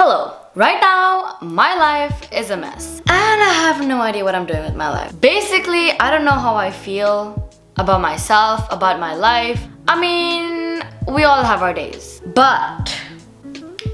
Hello. Right now, my life is a mess. And I have no idea what I'm doing with my life. Basically, I don't know how I feel about myself, about my life. I mean, we all have our days. But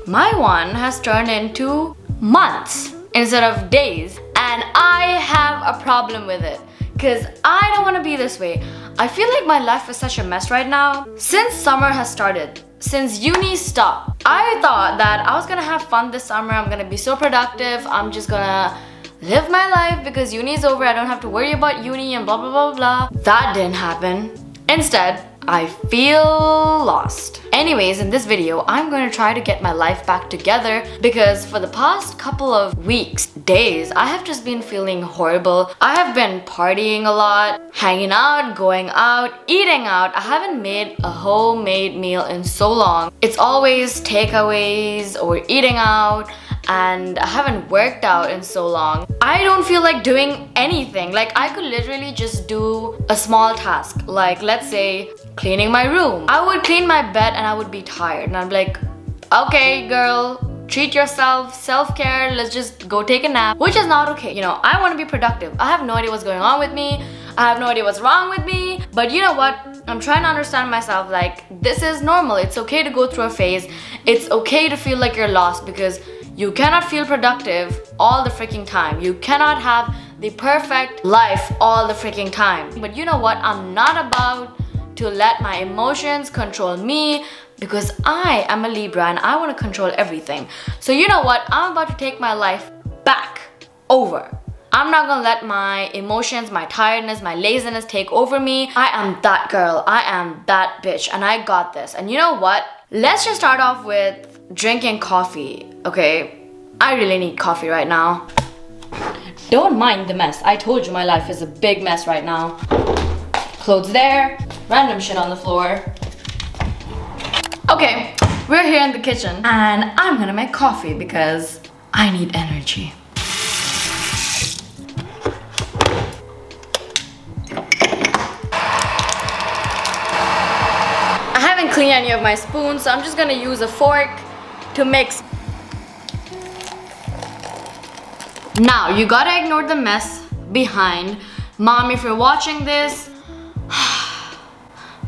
my one has turned into months instead of days. And I have a problem with it. Because I don't want to be this way. I feel like my life is such a mess right now. Since summer has started, since uni stopped, I thought that I was gonna have fun this summer. I'm gonna be so productive. I'm just gonna live my life because uni is over. I don't have to worry about uni and blah blah blah blah. That didn't happen. Instead, I feel lost. Anyways, in this video, I'm going to try to get my life back together because for the past couple of weeks, days, I have just been feeling horrible. I have been partying a lot, hanging out, going out, eating out. I haven't made a homemade meal in so long. It's always takeaways or eating out, and I haven't worked out in so long. I don't feel like doing anything. Like I could literally just do a small task, like let's say cleaning my room. I would clean my bed and I would be tired and I'm like, okay girl, treat yourself, self-care, let's just go take a nap, which is not okay. You know, I want to be productive. I have no idea what's going on with me. I have no idea what's wrong with me. But you know what? I'm trying to understand myself, like this is normal. It's okay to go through a phase. It's okay to feel like you're lost because you cannot feel productive all the freaking time. You cannot have the perfect life all the freaking time. But you know what? I'm not about to let my emotions control me because I am a Libra and I want to control everything. So you know what? I'm about to take my life back over. I'm not gonna let my emotions, my tiredness, my laziness take over me. I am that girl. I am that bitch and I got this. And you know what? Let's just start off with drinking coffee, okay? I really need coffee right now. Don't mind the mess. I told you my life is a big mess right now. Clothes there, random shit on the floor. Okay, we're here in the kitchen and I'm gonna make coffee because I need energy. I haven't cleaned any of my spoons, so I'm just gonna use a fork to mix. Now, you gotta ignore the mess behind. Mom, if you're watching this,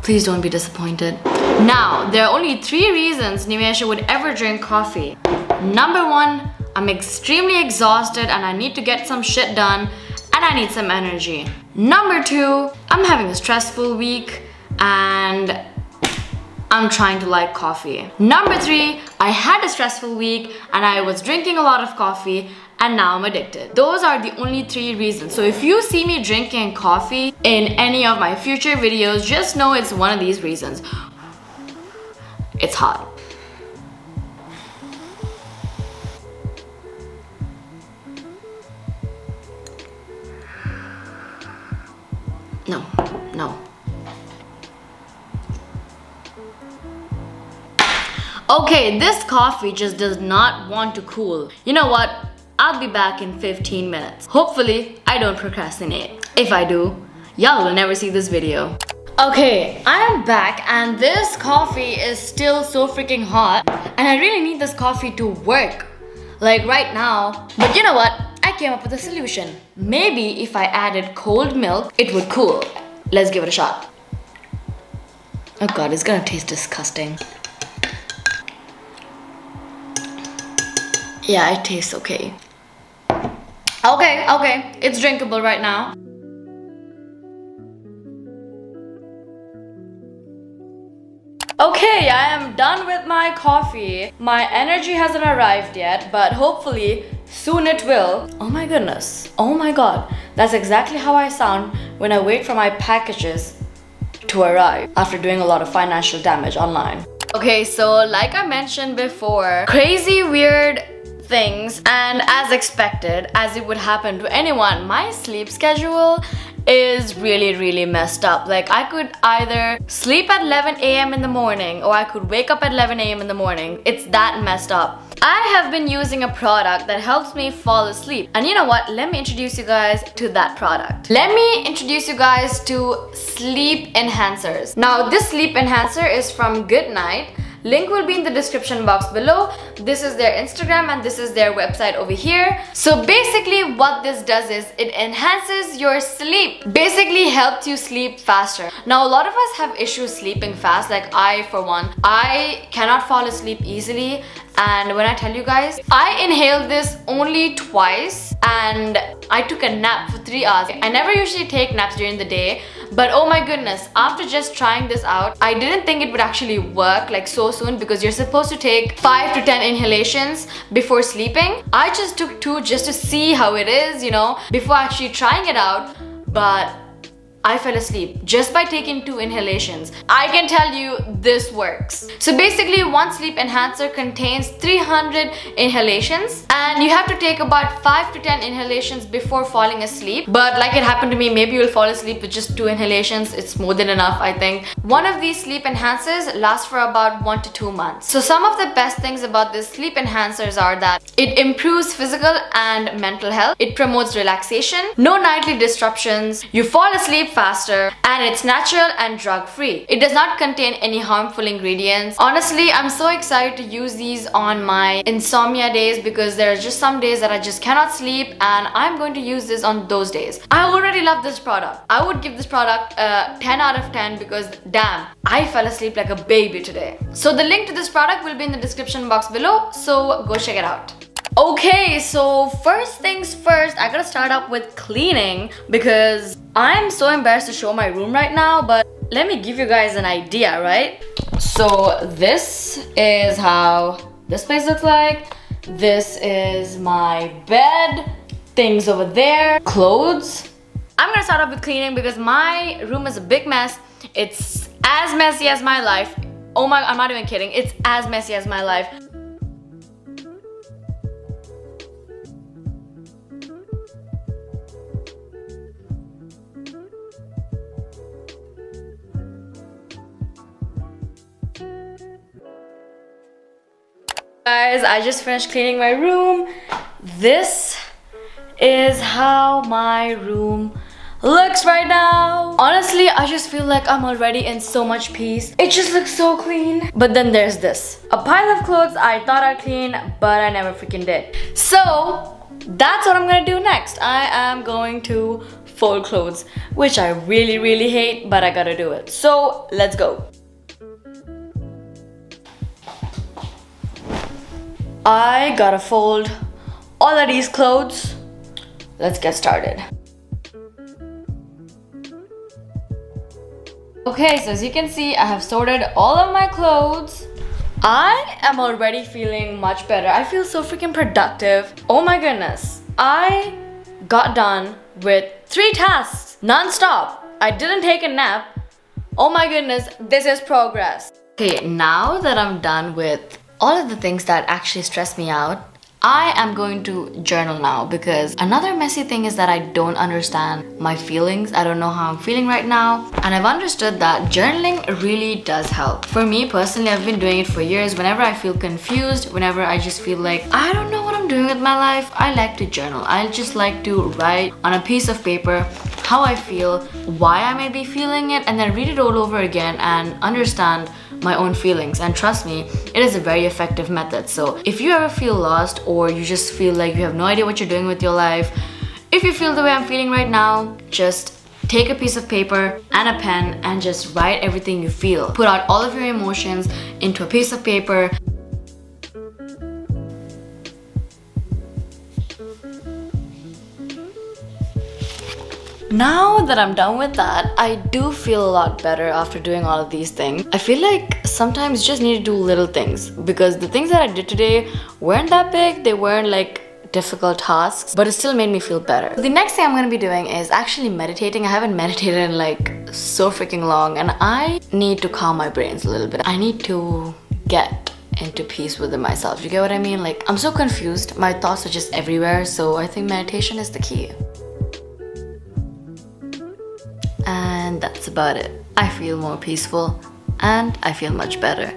please don't be disappointed. Now, there are only 3 reasons Nimesha would ever drink coffee. Number 1, I'm extremely exhausted and I need to get some shit done and I need some energy. Number 2, I'm having a stressful week and I'm trying to like coffee. Number 3, I had a stressful week and I was drinking a lot of coffee and now I'm addicted. Those are the only 3 reasons. So if you see me drinking coffee in any of my future videos, just know it's one of these reasons. It's hot. No, no. Okay, this coffee just does not want to cool. You know what? I'll be back in 15 minutes. Hopefully, I don't procrastinate. If I do, y'all will never see this video. Okay, I am back and this coffee is still so freaking hot and I really need this coffee to work, like right now. But you know what? I came up with a solution. Maybe if I added cold milk, it would cool. Let's give it a shot. Oh god, it's gonna taste disgusting. Yeah, it tastes okay. Okay, it's drinkable right now. Okay, I am done with my coffee. My energy hasn't arrived yet, but hopefully soon it will. Oh my goodness. Oh my god. That's exactly how I sound when I wait for my packages to arrive after doing a lot of financial damage online. Okay, so like I mentioned before, crazy weird things, and as expected, as it would happen to anyone, my sleep schedule is really messed up. Like I could either sleep at 11 AM in the morning or I could wake up at 11 AM in the morning. It's that messed up. I have been using a product that helps me fall asleep. And you know what? Let me introduce you guys to that product. Let me introduce you guys to sleep enhancers. Now this sleep enhancer is from Good Night. Link will be in the description box below. This is their Instagram and this is their website over here. So basically what this does is it enhances your sleep. Basically helps you sleep faster. Now a lot of us have issues sleeping fast, like I for one. I cannot fall asleep easily, and when I tell you guys, I inhaled this only twice and I took a nap for 3 hours. I never usually take naps during the day, but oh my goodness, after just trying this out, I didn't think it would actually work like so soon, because you're supposed to take 5 to 10 inhalations before sleeping. I just took 2 just to see how it is, you know, before actually trying it out, but I fell asleep just by taking 2 inhalations. I can tell you this works. So basically, one sleep enhancer contains 300 inhalations and you have to take about 5 to 10 inhalations before falling asleep. But like it happened to me, maybe you'll fall asleep with just 2 inhalations. It's more than enough, I think. One of these sleep enhancers lasts for about 1 to 2 months. So some of the best things about this sleep enhancers are that it improves physical and mental health. It promotes relaxation, no nightly disruptions, you fall asleep faster, and it's natural and drug-free. It does not contain any harmful ingredients. Honestly, I'm so excited to use these on my insomnia days, because there are just some days that I just cannot sleep, and I'm going to use this on those days. I already love this product. I would give this product a 10 out of 10 because damn, I fell asleep like a baby today. So the link to this product will be in the description box below, so go check it out. Okay, so first things first, I gotta start up with cleaning because I'm so embarrassed to show my room right now, but let me give you guys an idea, right? So this is how this place looks like. This is my bed, things over there, clothes. I'm gonna start off with cleaning because my room is a big mess. It's as messy as my life. Oh my, I'm not even kidding. It's as messy as my life. Guys, I just finished cleaning my room. This is how my room looks right now. Honestly, I just feel like I'm already in so much peace. It just looks so clean. But then there's this. A pile of clothes I thought I'd clean, but I never freaking did. So that's what I'm gonna do next. I am going to fold clothes, which I really hate, but I gotta do it. So let's go. I gotta fold all of these clothes. Let's get started. Okay, so as you can see, I have sorted all of my clothes. I am already feeling much better. I feel so freaking productive. Oh my goodness. I got done with 3 tasks non-stop. I didn't take a nap. Oh my goodness, this is progress. Okay, now that I'm done with all of the things that actually stress me out, I am going to journal now, because another messy thing is that I don't understand my feelings. I don't know how I'm feeling right now, and I've understood that journaling really does help. For me personally, I've been doing it for years. Whenever I feel confused, whenever I just feel like I don't know what I'm doing with my life, I like to journal. I just like to write on a piece of paper how I feel, why I may be feeling it, and then read it all over again and understand my own feelings. And trust me, it is a very effective method. So if you ever feel lost, or you just feel like you have no idea what you're doing with your life, if you feel the way I'm feeling right now, just take a piece of paper and a pen and just write everything you feel. Put out all of your emotions into a piece of paper. Now that I'm done with that, I do feel a lot better after doing all of these things. I feel like sometimes you just need to do little things, because the things that I did today weren't that big. They weren't like difficult tasks, but it still made me feel better. The next thing I'm gonna be doing is actually meditating. I haven't meditated in like so freaking long, and I need to calm my brains a little bit. I need to get into peace within myself. You get what I mean? Like, I'm so confused. My thoughts are just everywhere, so I think meditation is the key. And that's about it. I feel more peaceful and I feel much better.